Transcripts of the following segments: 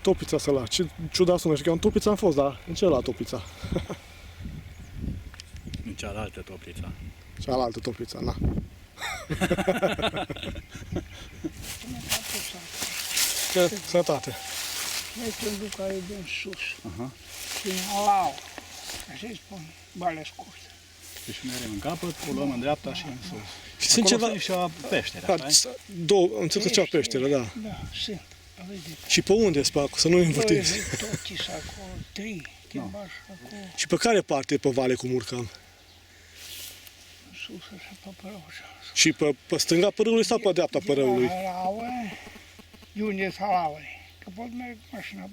Topița săla. Ce ciudat sună, și că în Topița am fost, dar în celălalt Topița. În cealaltă Toplița. Cealaltă Topița, na. Sănătate. Noi când duc care e din sus. Aha. Și în alau. Așa-i spun, bale scurte. Deci mereu în capăt, o luăm în dreapta și în sus. Și sunt Acolo ceva... sunt și o peștere, așa? Două, am înțeles că cea peșteră, da. Da, sunt. Aveți de Și pe unde sunt pe acolo, să nu învârtim. toți acolo, trei, chimbaș acolo, Și pe care parte pe vale cum urcam? sus, așa, pe părăușa. Și pe stânga părâului sau pe dreapta părâului? De unde e salaue? Că pot merg cu mașina.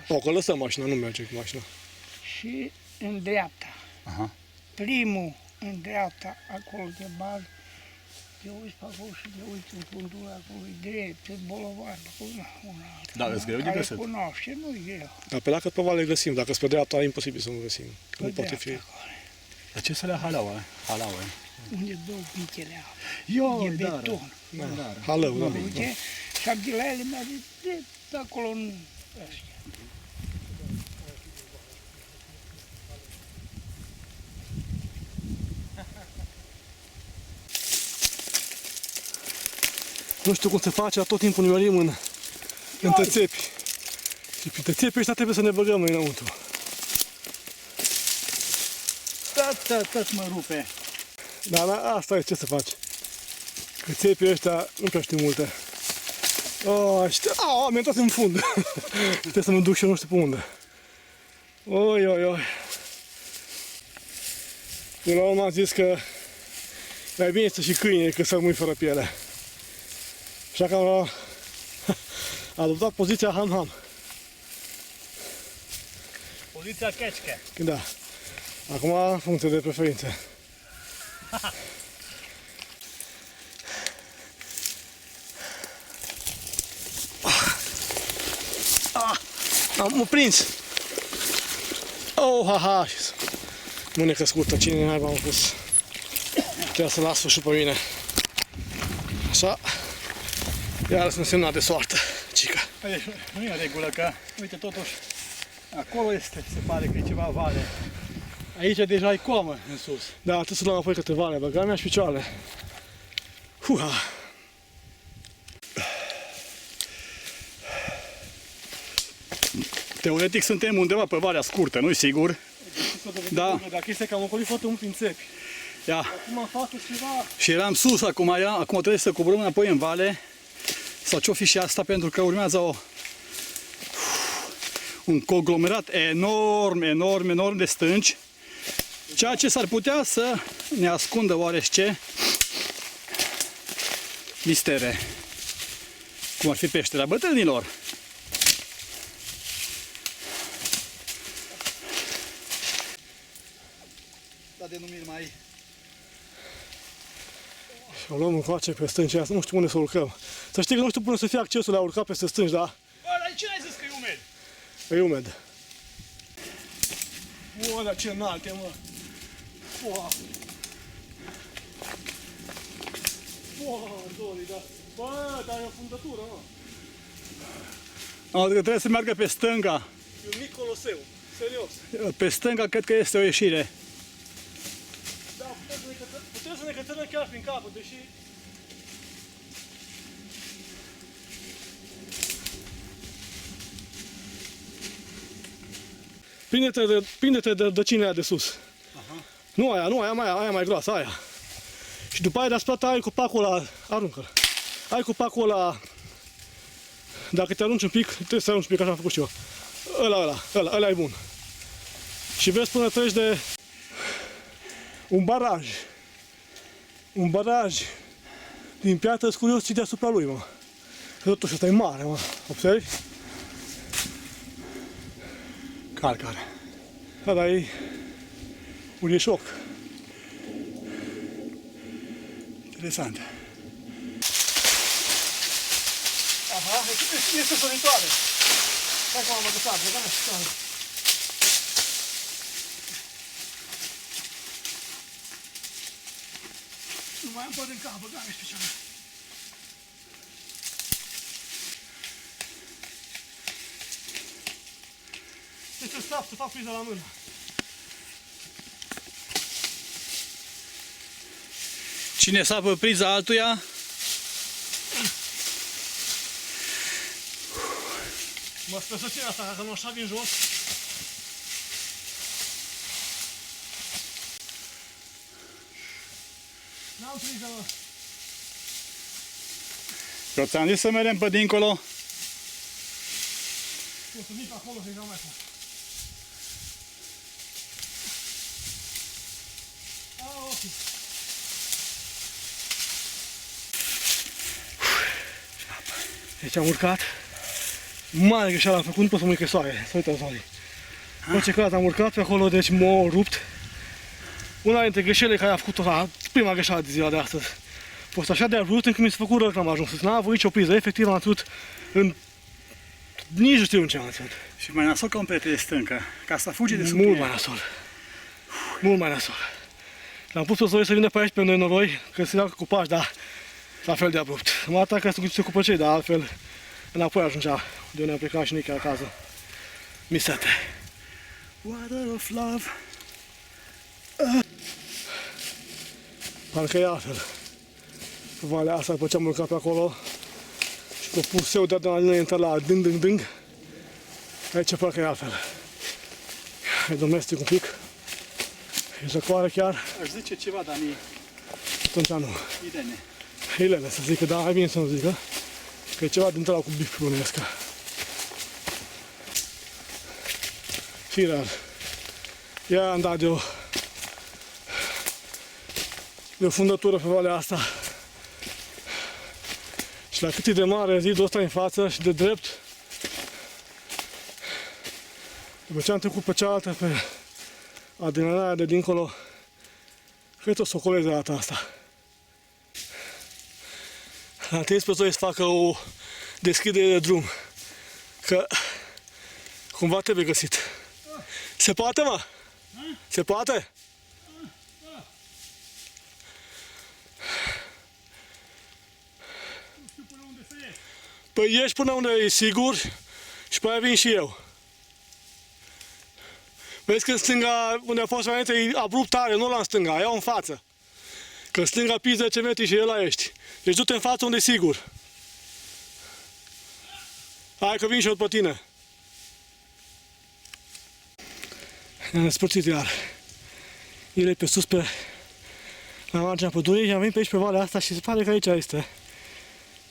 O, că lăsăm mașina, nu merge cu mașina. Și în dreapta. Aha. Primul în dreapta, acolo de bază, te uiți pe acolo și te uiți în fundul acolo, e drept, e bolovan, una alta. Da, îți greu de găsit. Care cunoaște, nu e greu. Dar pe dacă pe vale găsim, dacă sunt pe dreapta, e imposibil să nu găsim. Că nu Pe poate fi. dreapta acolo. Dar ce să le halaua? Halaua. Unde două pichele au. Eu, E beton. Halău, da. Uite, și abdilele merge de acolo în ăștia. Nu știu cum se face, dar tot timpul ne mărim între țepi. Și printre țepii ăștia trebuie să ne băgăm noi înăuntru. Tot mă rupe. Dar asta e, ce să faci? Că țepii ăștia nu prea știu multe. Mi-am intrat în fund. Trebuie să mă duc și eu nu știu pe unde. Oi. Până la urmă am zis că mai bine să și câine decât să rămâi fără piele. Așa că am adoptat poziția ham-ham. Poziția chechche. Da. Acum, în funcție de preferințe. Am prins! Ha! Mânecă scurtă, cine naiba am pus? Trebuie să las și pe mine. Așa. Iar sunt semnat de soartă, cica. Deci, nu e în regulă că, uite, totuși, acolo este, se pare că e ceva vale. Aici deja e coamă în sus. Da, trebuie să luăm apoi către vale, băga mea și picioarele. Huha! Teoretic suntem undeva pe Valea Scurtă, nu-i sigur? Da. Dacă este că am ocolit foarte mult prin țepi. Ia. Acum fac ceva... Și eram sus acum, acum trebuie să coborâm înapoi în vale. Sau ce-o fi și asta, pentru că urmează un conglomerat enorm de stânci. Ceea ce s-ar putea să ne ascundă oarește mistere. Cum ar fi peștera bătrânilor. Da, denumiri mai... Și o luăm încoace pe stâncii astea, nu știu unde să urcăm. Să știi că nu știu până să fie accesul la a urca peste stânci, da? Bă, dar ce ai zis că e umed? E umed. O, dar ce înalte, mă! Dori, da. Bă, dar e o fundătură, mă. Adică trebuie să meargă pe stânga. E un mic coloseu, serios. Pe stânga cred că este o ieșire. Da, putem să ne cățărăm chiar prin capăt, deși... Prinde-te de rădăcinea aia de sus. Aha. Nu aia mai groasă, aia. Și după aia deasupra ta ai copacul ăla, aruncă-l. Ai copacul ăla, dacă te arunci un pic, trebuie să arunci un pic, așa am făcut și eu. Ăla e bun. Și vezi până treci de un baraj. Un baraj din piatră curios și deasupra lui, mă. Că totuși ăsta e mare, mă. Observi? Care? Da, dar e urișoc. Interesant. Aha, este săritoare. Hai că m-am agățat, da? Nu mai am poate în cap, băga-mi și picioare. să sap, să fac priza la mână. Cine sapă priza altuia? Mă sper să țin asta, dacă nu așa din jos. N-am priză, mă. Eu ți-am zis să mergem pe dincolo. O să vin pe acolo să-i dau mai fac. Ok. Deci am urcat. Mare greșeală am făcut, nu pot să mă uit că e soare. Să uită soare. În orice caz am urcat pe acolo, deci m-a rupt. Una dintre greșelile care a făcut-o la prima greșeală de ziua de astăzi. A fost așa de abrupt încât mi s-a făcut rău că am ajuns. N-am avut nicio priză, efectiv am ținut în... Nici nu știu în ce am ținut. Și mai nasol ca un prieten de stâncă, ca să fugi de sub Mult tine. mai nasol. Mult mai nasol. L-am pus pe Zoe să vină pe aici pe noi noroi, că se leagă cu pași, dar la fel de abrupt. M-a atacat că se ocupă cei, dar altfel înapoi ajungea de unde am plecat și nici acasă. Misete. Water of love. Parcă e altfel. Pe valea asta, după ce am urcat pe acolo și cu puseu de adrenalină intră la dâng. Aici parcă e altfel. E domestic un pic. E răcoare chiar. Aș zice ceva, dar Atunci nu. idene. Ilele să zică, dar hai bine să nu zică. Că e ceva dintre ăla cu bif bunesc. Firar. Ia am dat de o fundătură pe valea asta. Și la cât e de mare zidul ăsta în față și de drept, după ce am trecut pe cealaltă, pe adrenalina de dincolo, cred că o să o colez de data asta. Am trimis pe Zoe să facă o deschidere de drum, că cumva trebuie găsit. Se poate, mă? Se poate? Păi ieși până unde e sigur și pe aia vin și eu. Vezi că în stânga, unde a fost înainte, e abrupt tare, nu la în stânga, ia-o în față. Că în stânga pizi 10 metri și el la ești. Deci du-te în față unde e sigur. Hai că vin și eu după tine. Ne-am despărțit iar. El e pe sus pe la marginea pădurii și am venit pe aici pe valea asta și se pare că aici este.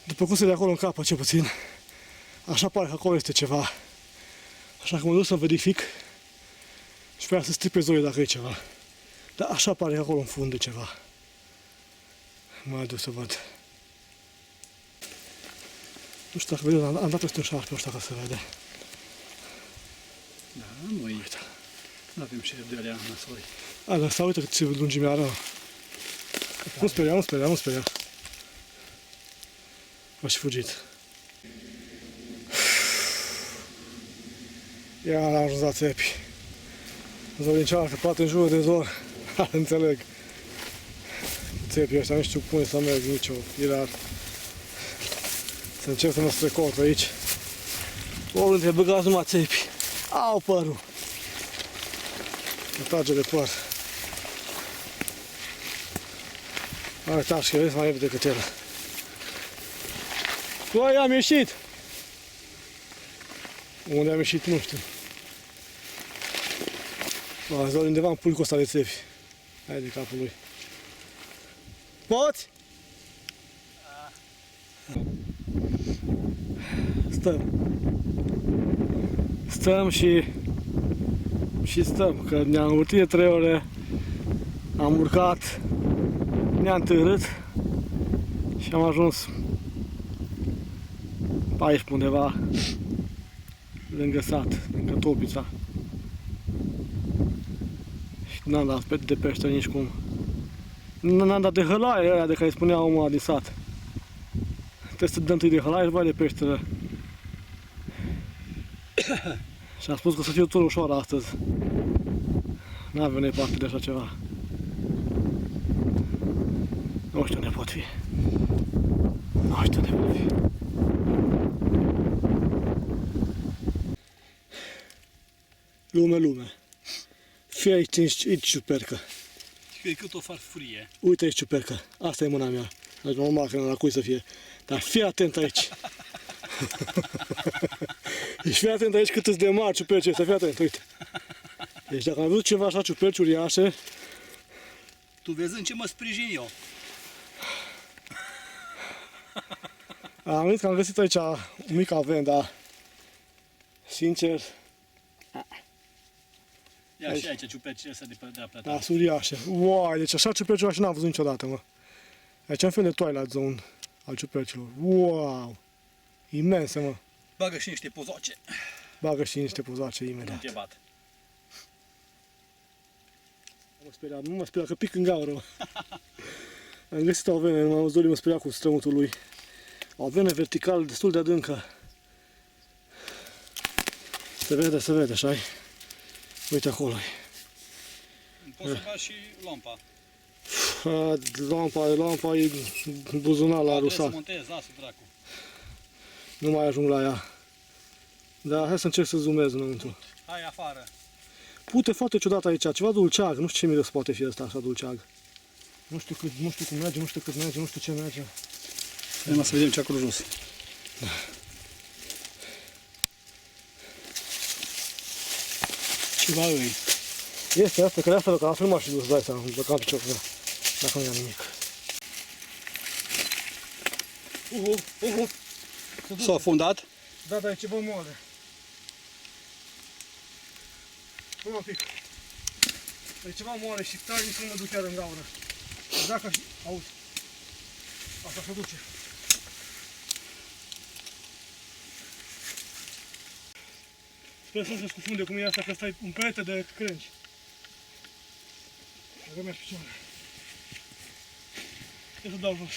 După cum se de acolo în capă, ce puțin. Așa pare că acolo este ceva. Așa că mă duc să verific și vreau să stric pe Zoe dacă e ceva. Dar așa pare că acolo în fund e ceva. Mă duc să văd. Nu știu dacă vedeți, am dat peste un șarpe ăsta ca să vede. Da, noi nu avem șerp de alea nasoli. A, dar uite cât ce lungimea are. Nu speria, nu speria, nu speria. A și fugit. Ia l-am ajuns la țepi. Zor din cealaltă, poate în jur de zor. Înțeleg. Țepii ăștia nu știu cum să merg nicio. Iar să încerc să mă strecor pe aici. Oriunde băgați numai țepi. Au părul. Mă trage de păr. Are tașcă, vezi mai repede decât el. Băi, am ieșit! Unde am ieșit, nu știu. Îți dau undeva în pulicul ăsta de țevi. Hai de capul lui. Poți? Stăm. Stăm și stăm, că ne-am învârtit de 3 ore, am urcat, ne-am târât și am ajuns pe aici undeva, lângă sat, lângă Topița. Și n-am dat de pește nici cum. N-am dat de hălaie aia de care spunea omul din sat. Trebuie să dăm întâi de hălaie și după de peșteră. Și am spus că o să fie totul ușor astăzi. N-avem nevoie de așa ceva. Nu știu unde pot fi. Nu știu unde pot fi. Lume. Fii aici, aici ciupercă. Și cât o farfurie. Uite aici ciupercă. Asta e mâna mea. Deci normal că nu la cui să fie. Dar fii atent aici. Deci fii atent aici cât îți de mari ciuperci ăsta. Fii atent, uite. Deci dacă am văzut ceva așa ciuperci uriașe, Tu vezi în ce mă sprijin eu. am zis că am găsit aici un mic avent, dar sincer, Ia și aici ciupercile astea de la plătar. da, sunt uriașe. Uai, deci așa ciuperci uriașe n-am văzut niciodată, mă. Aici e un fel de Twilight Zone al ciupercilor. Wow! Imense, mă. Bagă și niște pozoace. Bagă și niște pozoace Nu imediat. te bat. Nu mă speria că pic în gaură, mă. Am găsit o avene, m-am văzut, mă speria cu strămutul lui. O avene vertical destul de adâncă. Se vede, așa-i? Uite acolo. Poți să bagi și lampa. Lampa e buzunar la Trebuie să rusat. montezi, lasă dracu. Nu mai ajung la ea. Dar hai să încerc să zoomez înăuntru. Hai afară. Pute foarte ciudat aici, ceva dulceag, nu știu ce miros poate fi ăsta așa dulceag. Nu știu cum merge, nu știu cât merge, nu știu ce merge. Hai să vedem ce acolo jos. Ceva îi. Este asta, că de asta că am filmat și dus, dai seama, dacă am picior, dacă nu ia nimic. S-a afundat? Da, dar e ceva moale. Un pic. E ceva moale și tare nici nu mă duc chiar în gaură. Dacă, auzi, asta se duce. Sper să nu se scufunde cum e asta, că ăsta e un perete de crengi. Dacă mi-aș picioare. Trebuie să dau jos.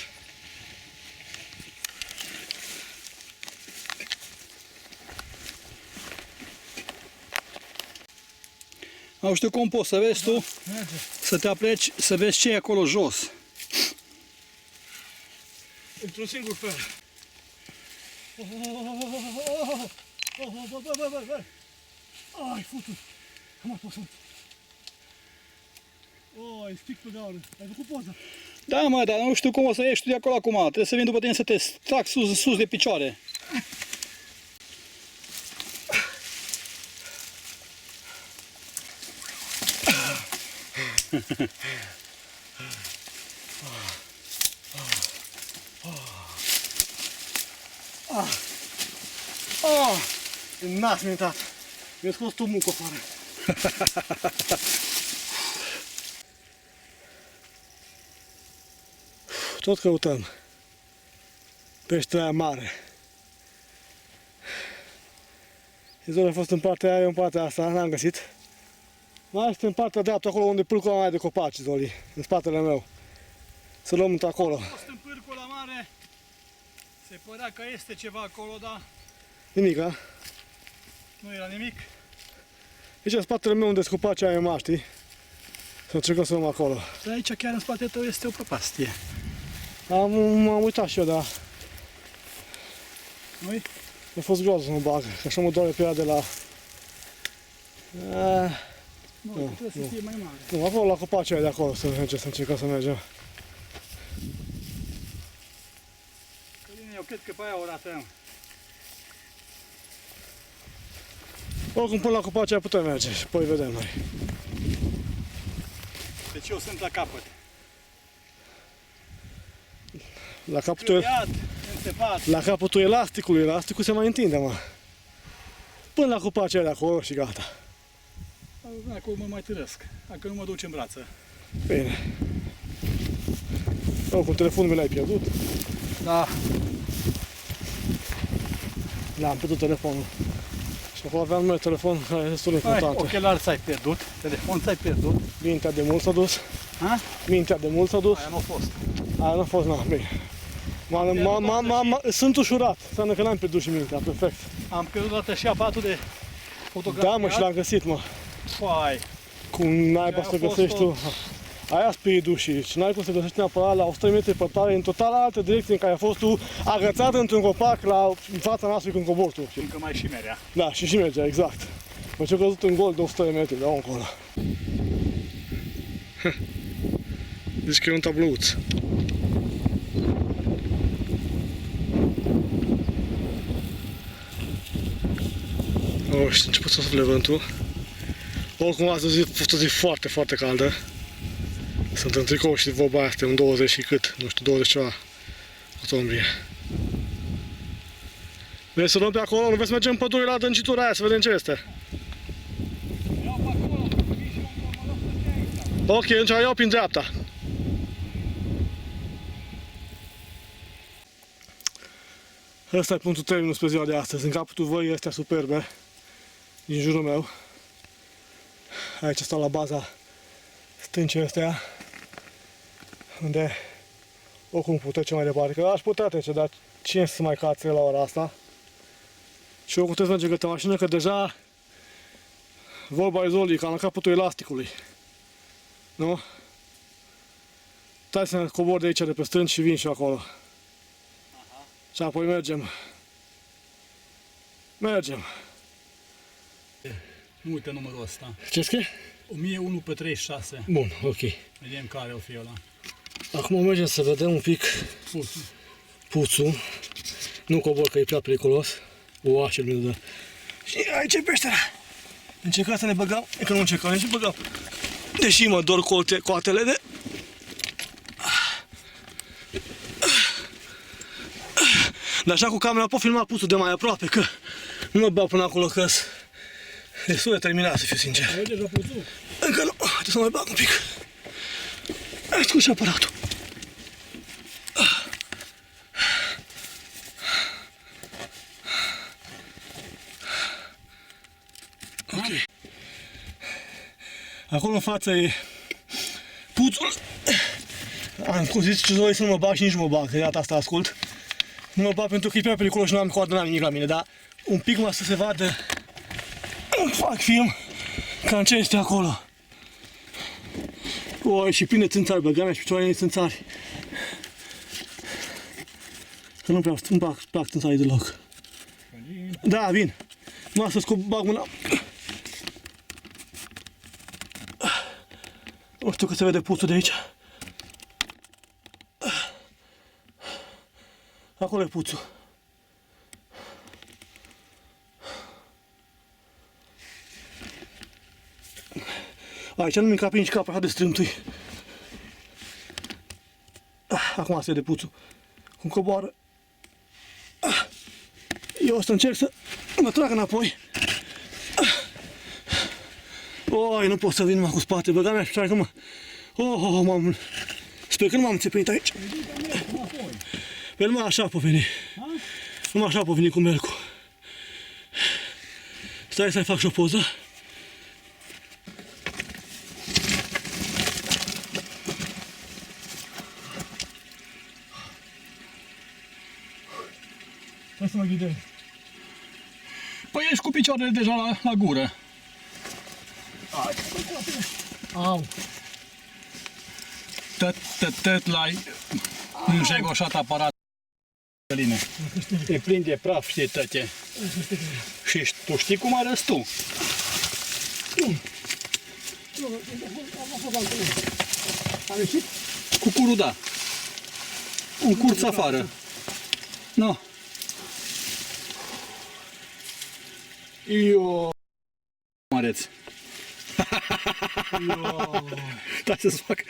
Au, știu cum poți să vezi tu, Merge. să te apleci, să vezi ce e acolo jos. Într-un singur fel. Ai, futut! Am apăsat. Ai, stic pe gaură. Ai făcut poză? Da, mă, dar nu știu cum o să ieși tu de acolo acum. Trebuie să vin după tine să te trag sus de picioare. N-ați mintat. Mi-a scos tu muc afară. Tot căutăm peștera aia mare. Izolul a fost în partea aia, eu în partea asta, n-am găsit. Mai este în partea dreaptă, acolo unde pâlcul mai de copaci, Zoli, în spatele meu. Să luăm într-acolo. A fost în pârcul la mare. Se părea că este ceva acolo, dar Nimic, a? nu era nimic. Aici în spatele meu unde sunt copacii aia mari, știi? Să încercăm să luăm acolo. Dar aici chiar în spatele tău este o prăpastie. M-am uitat și eu, dar Nu-i? mi-a fost groază să mă bag, că așa mă doare pe ea de la... Nu, trebuie să fie mai mare. Nu, acolo la copacii aia de acolo să mergem, să încercăm să mergem. Căline, eu cred că pe aia o ratăm. Oricum până la copacii aia putem merge și apoi vedem noi. Deci eu sunt la capăt. La capătul, Iad, înțepat. la capătul elasticului, elasticul se mai întinde, mă. Până la copacii aia de acolo și gata. Acum mă mai târăsc, dacă nu mă duci în brață. Bine. Oricum telefonul mi l-ai pierdut. Da. L-am pierdut telefonul. Și acolo aveam noi telefon care e destul de Hai, important. ochelari ți-ai pierdut, telefon ți-ai pierdut. Mintea de mult s-a dus. Ha? Mintea de mult s-a dus. Aia nu a fost. Aia nu a fost, na, bine. Sunt ușurat. Înseamnă că n-am pierdut și mintea, perfect. Am pierdut dată și aparatul de fotografie. Da, mă, și l-am găsit, mă. Foai. Cum naiba Aia să a fost găsești tu. tot. Aia spiritul și n-ai cum să găsești neapărat la 100 metri pe tare, în total altă direcție în care ai fost tu agățat într-un copac în fața noastră când cobori tu. Încă mai și merea. Da, și mergea, exact. După ce a căzut în gol de 100 de metri, da, încolo. Zici că e un tablouț. Și a început să sufle vântul. Oricum azi a fost o zi foarte, foarte caldă. Sunt în tricou și vorba aia, suntem în 20 și cât, nu știu, 20 ceva octombrie. Vrei să luăm pe acolo? Nu vrei să mergem în pădure la adâncitura aia, să vedem ce este? Iau pe acolo, vii și eu mă las pe aici. Ok, atunci iau prin dreapta. Ăsta e punctul terminus pe ziua de astăzi. În capătul văii astea superbe din jurul meu. Aici stau la baza stâncii astea, unde oricum putea ce mai departe. Că aș putea trece, dar cine să mai cațe la ora asta? Și oricum trebuie să mergem către mașină, că deja vorba e Zoli, ca la capătul elasticului. Nu? Stai să cobor de aici de pe stânci și vin și acolo. Aha. Și apoi mergem. Mergem. Nu uite numărul ăsta. Ce scrie? 1001/36. Bun, ok. Vedem care o fi ăla. Acum mergem să vedem un pic puțul. Nu cobor că e prea periculos. Oașel mi-l dă. Și aici e peștera. Încercam să ne băgăm, e că nu încercam, nici băgăm. Deși mă dor coatele de... Dar așa cu camera pot filma puțul de mai aproape, că nu mă bag până acolo, că e destul de terminat, să fiu sincer. Ai deja puțul? Încă nu, trebuie să mai bag un pic. Hai, scos și aparatul. Ok. Acolo în față e puțul. Am zis ce Zoe să nu mă bag și nici nu mă bag, de data asta ascult. Nu mă bag pentru că e prea periculos și nu am coadă, n-am nimic la mine, dar un pic mai să se vadă. Îmi fac film cam ce este acolo. O, și plin de țânțari, băga mea și picioarele de țânțari. Că nu prea îmi plac țânțarii deloc. Da, vin. Mă să scop, bag mâna. Nu știu că se vede puțul de aici. Acolo e puțul. Aici nu mi încape nici capul așa de strâmtui. Acum se vede puțul. Cum coboară. Eu o să încerc să mă trag înapoi. Oi, nu pot să vin numai cu spate, băga mea și că mă... Oh, m-am... Sper că nu m-am înțepit aici. Pe numai așa pot veni. Numai așa pot veni cu Melcu. Stai să-i fac și o poză. Hai să mă ghidez. Păi ești cu picioarele deja la gură. Au. Tăt la înjegoșat aparat. E plin de praf, știi, tăte. Și tu știi cum arăți tu. Am ieșit? Cu curul, da. Un curț afară. No. Eu. Cum arăți? Eu. Stai să-ți fac